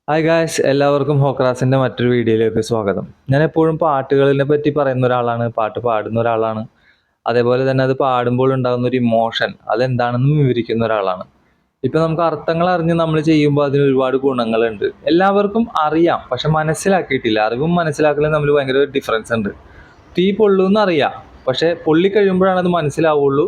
Hi guys, എല്ലാവർക്കും ഹോക്രാസിൻ്റെ മറ്റൊരു വീഡിയോയിലേക്ക് സ്വാഗതം. ഞാൻ എപ്പോഴും പാട്ടുകളിനെ പറ്റി പറയുന്ന ഒരാളാണ്, പാട്ട് പാടുന്ന ഒരാളാണ്. അതേപോലെ തന്നെ അത് പാടുമ്പോൾ ഉണ്ടാകുന്ന ഒരു ഇമോഷൻ അതെന്താണെന്നും വിവരിക്കുന്ന ഒരാളാണ്. ഇപ്പം നമുക്ക് അർത്ഥങ്ങൾ അറിഞ്ഞ് നമ്മൾ ചെയ്യുമ്പോൾ അതിന് ഒരുപാട് ഗുണങ്ങളുണ്ട്. എല്ലാവർക്കും അറിയാം, പക്ഷെ മനസ്സിലാക്കിയിട്ടില്ല. അറിവും മനസ്സിലാക്കലും തമ്മിൽ ഭയങ്കര ഡിഫറൻസ് ഉണ്ട്. തീ പൊള്ളൂന്ന് അറിയാം, പക്ഷെ പൊള്ളി കഴിയുമ്പോഴാണ് അത് മനസ്സിലാവുള്ളൂ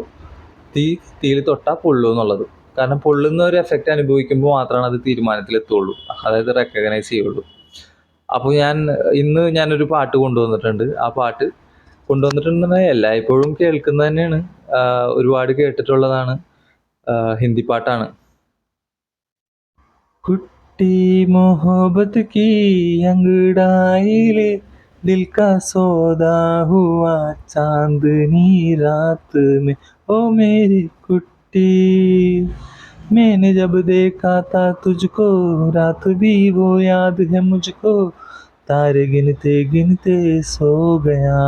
തീയിൽ തൊട്ടാൽ പൊള്ളൂ എന്നുള്ളത്. കാരണം പൊള്ളുന്ന ഒരു എഫക്റ്റ് അനുഭവിക്കുമ്പോൾ മാത്രമാണ് അത് തീരുമാനത്തിലെത്തുള്ളൂ, അതായത് റെക്കഗ്നൈസ് ചെയ്യുള്ളൂ. അപ്പോൾ ഞാനൊരു പാട്ട് കൊണ്ടുവന്നിട്ടുണ്ട്. ആ പാട്ട് കൊണ്ടുവന്നിട്ടുണ്ടെങ്കിൽ എല്ലായ്പ്പോഴും കേൾക്കുന്നത് തന്നെയാണ്, ഒരുപാട് കേട്ടിട്ടുള്ളതാണ്. ഹിന്ദി പാട്ടാണ്. കുട്ടി मोहब्बत की अंगड़ाई ले दिल का सौदा हुआ चांदनी रात में ओ मेरी कुट्टी मैंने जब देखा था तुझको रात भी वो याद है मुझको तारे गिनते गिनते सो गया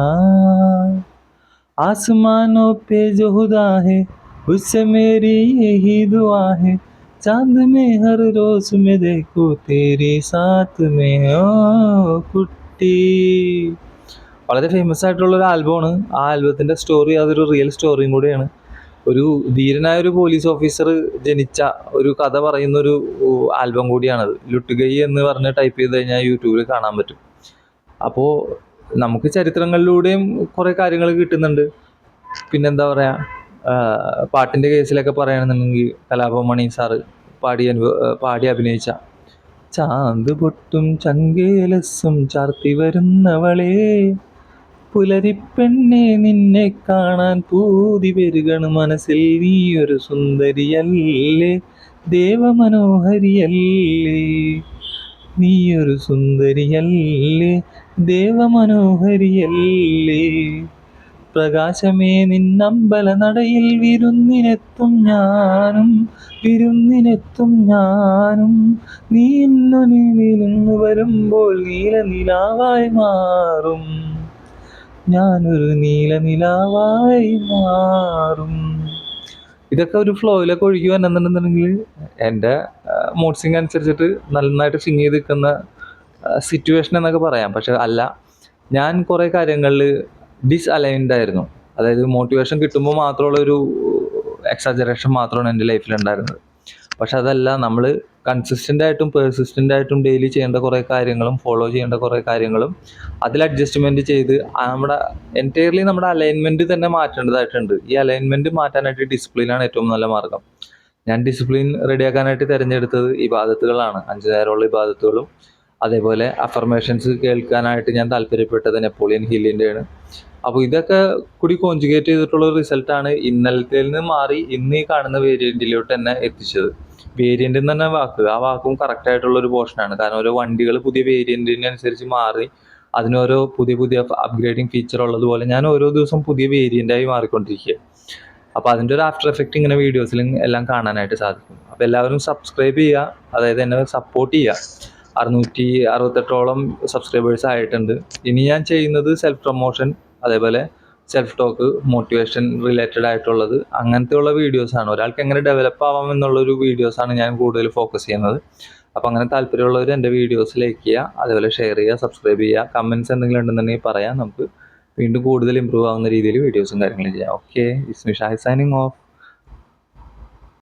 आसमानों पे जो खुदा है उससे मेरी यही दुआ है चांद में हर रोज में देखो तेरे साथ में ओ കുട്ടി. വളരെ ഫേമസ് ആയിട്ടുള്ള ഒരു ആൽബമാണ്. ആ ആൽബത്തിൻ്റെ സ്റ്റോറി അതൊരു റിയൽ സ്റ്റോറിയും കൂടിയാണ്. ഒരു ധീരനായ ഒരു പോലീസ് ഓഫീസർ ജനിച്ച ഒരു കഥ പറയുന്നൊരു ആൽബം കൂടിയാണത്. ലുട്ടുഗൈ എന്ന് പറഞ്ഞ് ടൈപ്പ് ചെയ്ത് കഴിഞ്ഞാൽ യൂട്യൂബിൽ കാണാൻ പറ്റും. അപ്പോൾ നമുക്ക് ചരിത്രങ്ങളിലൂടെയും കുറേ കാര്യങ്ങൾ കിട്ടുന്നുണ്ട്. പിന്നെന്താ പറയുക, പാട്ടിൻ്റെ കേസിലൊക്കെ പറയുകയാണെന്നുണ്ടെങ്കിൽ കലാഭവൻ മണി സാറ് പാടി അഭിനയിച്ച ചാന്ത് പൊട്ടും ചങ്കേലസും ചാർത്തി വരുന്നവളെ പുലരിപ്പെണ്ണെ നിന്നെ കാണാൻ പൂതി പെരുകണ് മനസ്സിൽ നീയൊരു സുന്ദരിയല്ലേ ദേവമനോഹരിയല്ലേ നീയൊരു സുന്ദരിയല്ലേ ദേവമനോഹരിയല്ലേ പ്രകാശമേ നിന്നമ്പല നടയിൽ വിരുന്നിനെത്തും ഞാനും നീ ഇന്നു വരുമ്പോൾ നീലനിലാവായി മാറും ഞാനൊരു നീലനിലാവായി മാറും. ഇതൊക്കെ ഒരു ഫ്ലോയിലൊക്കെ ഒഴുകി വന്നെന്നുണ്ടെന്നുണ്ടെങ്കിൽ എൻ്റെ മൂഡ് സിംഗ് അനുസരിച്ചിട്ട് നന്നായിട്ട് സിങ് ചെയ്ത് നിൽക്കുന്ന സിറ്റുവേഷൻ എന്നൊക്കെ പറയാം. പക്ഷെ അല്ല, ഞാൻ കുറേ കാര്യങ്ങളിൽ ഡിസ്അലൈൻഡ് ആയിരുന്നു. അതായത് മോട്ടിവേഷൻ കിട്ടുമ്പോൾ മാത്രമുള്ള ഒരു എക്സാജറേഷൻ മാത്രമാണ് എൻ്റെ ലൈഫിലുണ്ടായിരുന്നത്. പക്ഷെ അതല്ല, നമ്മൾ കൺസിസ്റ്റൻ്റ് ആയിട്ടും പെർസിസ്റ്റൻ്റ് ആയിട്ടും ഡെയിലി ചെയ്യേണ്ട കുറേ കാര്യങ്ങളും ഫോളോ ചെയ്യേണ്ട കുറേ കാര്യങ്ങളും അതിൽ അഡ്ജസ്റ്റ്മെൻറ്റ് ചെയ്ത് നമ്മുടെ അലൈൻമെൻറ്റ് തന്നെ മാറ്റേണ്ടതായിട്ടുണ്ട്. ഈ അലൈൻമെൻറ്റ് മാറ്റാനായിട്ട് ഡിസിപ്ലിനാണ് ഏറ്റവും നല്ല മാർഗം. ഞാൻ ഡിസിപ്ലിൻ റെഡിയാക്കാനായിട്ട് തിരഞ്ഞെടുത്തത് ഇബാദത്തുകളാണ്. 5 നേരമുള്ള ഇബാദത്തുകളും അതേപോലെ അഫർമേഷൻസ് കേൾക്കാനായിട്ട് ഞാൻ താല്പര്യപ്പെട്ടത് നെപ്പോളിയൻ ഹില്ലിൻ്റെയാണ്. അപ്പോൾ ഇതൊക്കെ കൂടി കോൺജുഗേറ്റ് ചെയ്തിട്ടുള്ള റിസൾട്ടാണ് ഇന്നലത്തേൽ നിന്ന് മാറി ഇന്ന് ഈ കാണുന്ന വേരിയൻറ്റിലോട്ട് തന്നെ എത്തിച്ചത്. വേരിയൻ്റ് എന്ന് തന്നെ ആ വാക്കും കറക്റ്റായിട്ടുള്ളൊരു പോർഷനാണ്. കാരണം ഓരോ വണ്ടികൾ പുതിയ വേരിയൻറ്റിനനുസരിച്ച് മാറി അതിനോരോ പുതിയ അപ്ഗ്രേഡിങ് ഫീച്ചർ ഉള്ളതുപോലെ ഞാൻ ഓരോ ദിവസം പുതിയ വേരിയൻ്റായി മാറിക്കൊണ്ടിരിക്കുക. അപ്പോൾ അതിൻ്റെ ഒരു ആഫ്റ്റർ എഫക്റ്റ് ഇങ്ങനെ വീഡിയോസിലും എല്ലാം കാണാനായിട്ട് സാധിക്കും. അപ്പോൾ എല്ലാവരും സബ്സ്ക്രൈബ് ചെയ്യുക, അതായത് എന്നെ സപ്പോർട്ട് ചെയ്യുക. 668ഓളം സബ്സ്ക്രൈബേഴ്സ് ആയിട്ടുണ്ട്. ഇനി ഞാൻ ചെയ്യുന്നത് സെൽഫ് പ്രൊമോഷൻ, അതേപോലെ സെൽഫ് ടോക്ക്, മോട്ടിവേഷൻ റിലേറ്റഡ് ആയിട്ടുള്ളത് അങ്ങനത്തെയുള്ള വീഡിയോസാണ്. ഒരാൾക്ക് എങ്ങനെ ഡെവലപ്പ് ആവാം എന്നുള്ളൊരു വീഡിയോസാണ് ഞാൻ കൂടുതൽ ഫോക്കസ് ചെയ്യുന്നത്. അപ്പോൾ അങ്ങനെ താല്പര്യമുള്ളവർ എൻ്റെ വീഡിയോസ് ലൈക്ക് ചെയ്യുക, അതേപോലെ ഷെയർ ചെയ്യുക, സബ്സ്ക്രൈബ് ചെയ്യുക. കമൻറ്റ്സ് എന്തെങ്കിലും ഉണ്ടെന്നുണ്ടെങ്കിൽ പറയാം, നമുക്ക് വീണ്ടും കൂടുതൽ ഇമ്പ്രൂവ് ആവുന്ന രീതിയിൽ വീഡിയോസും കാര്യങ്ങളും ചെയ്യാം. Okay, it's me Shahid signing off.